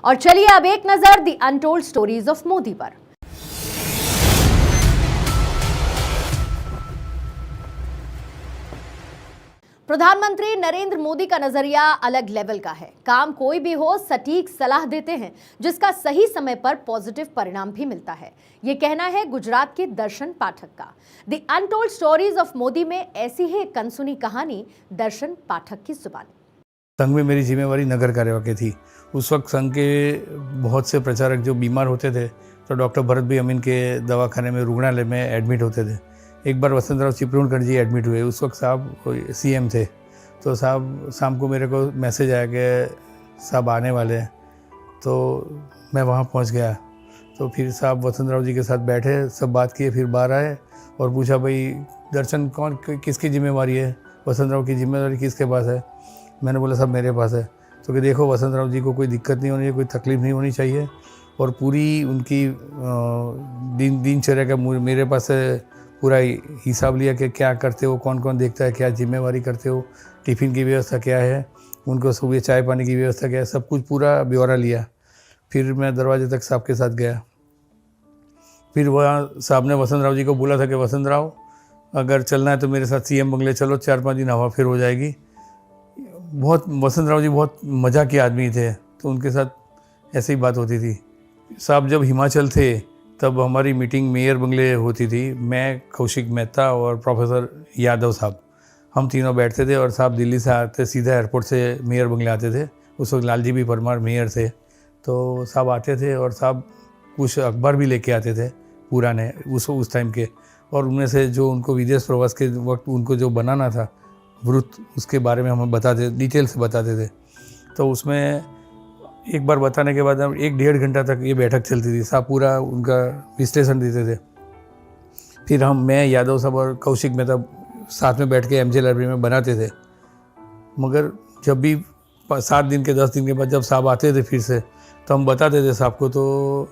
और चलिए अब एक नजर the untold stories of Modi पर। प्रधानमंत्री नरेंद्र मोदी का नजरिया अलग लेवल का है। काम कोई भी हो, सटीक सलाह देते हैं जिसका सही समय पर पॉजिटिव परिणाम भी मिलता है। ये कहना है गुजरात के दर्शन पाठक का। The untold stories of Modi में ऐसी ही एक अनसुनी कहानी दर्शन पाठक की जुबानी। संघ में मेरी जिम्मेवारी नगर कार्यवाह की थी। उस वक्त संघ के बहुत से प्रचारक जो बीमार होते थे तो डॉक्टर भरत भाई अमीन के दवाखाने में रुग्णालय में एडमिट होते थे। एक बार वसंतराव चिपळूणकर जी एडमिट हुए। उस वक्त साहब सीएम थे। तो साहब शाम को मेरे को मैसेज आया कि साहब आने वाले हैं। तो मैं वहाँ पहुँच गया। तो फिर साहब वसंतराव जी के साथ बैठे, सब बात किए, फिर बाहर आए और पूछा भाई दर्शन कौन किसकी जिम्मेवारी है, वसंतराव की जिम्मेवारी किसके पास है। मैंने बोला साहब मेरे पास है। तो कि देखो वसंतराव जी को कोई दिक्कत नहीं होनी चाहिए, कोई तकलीफ़ नहीं होनी चाहिए और पूरी उनकी दिनचर्या का मेरे पास पूरा हिसाब लिया कि क्या करते हो, कौन कौन देखता है, क्या जिम्मेवारी करते हो, टिफ़िन की व्यवस्था क्या है, उनको सुबह चाय पानी की व्यवस्था क्या है, सब कुछ पूरा ब्यौरा लिया। फिर मैं दरवाजे तक साहब के साथ गया। फिर वहाँ साहब ने वसंतराव जी को बोला था कि वसंतराव अगर चलना है तो मेरे साथ सीएम बंगले चलो, 4-5 दिन हवा फिर हो जाएगी। बहुत वसंतराव जी बहुत मज़ा के आदमी थे, तो उनके साथ ऐसे ही बात होती थी। साहब जब हिमाचल थे तब हमारी मीटिंग मेयर बंगले होती थी। मैं, कौशिक मेहता और प्रोफेसर यादव साहब, हम तीनों बैठते थे और साहब दिल्ली से आते, सीधा एयरपोर्ट से मेयर बंगले आते थे। उस वक्त लालजी भी परमार मेयर थे। तो साहब आते थे और साहब कुछ अखबार भी लेके आते थे पुराने उस टाइम के, और उनमें से जो उनको विदेश प्रवास के वक्त उनको जो बनाना था वृत्त, उसके बारे में हमें बताते, डिटेल से बताते थे। तो उसमें एक बार बताने के बाद 1-1.5 घंटा तक ये बैठक चलती थी। साहब पूरा उनका विश्लेषण देते थे। फिर मैं, यादव साहब और कौशिक मेहता साथ में बैठ के एमजे लाइब्रेरी में बनाते थे। मगर जब भी 7 दिन के 10 दिन के बाद जब साहब आते थे फिर से, तो हम बताते थे साहब को। तो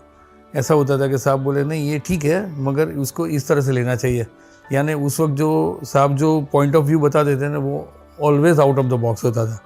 ऐसा होता था कि साहब बोले नहीं ये ठीक है मगर उसको इस तरह से लेना चाहिए। यानी उस वक्त जो साहब जो पॉइंट ऑफ व्यू बताते थे ना, वो always out of the box होता था।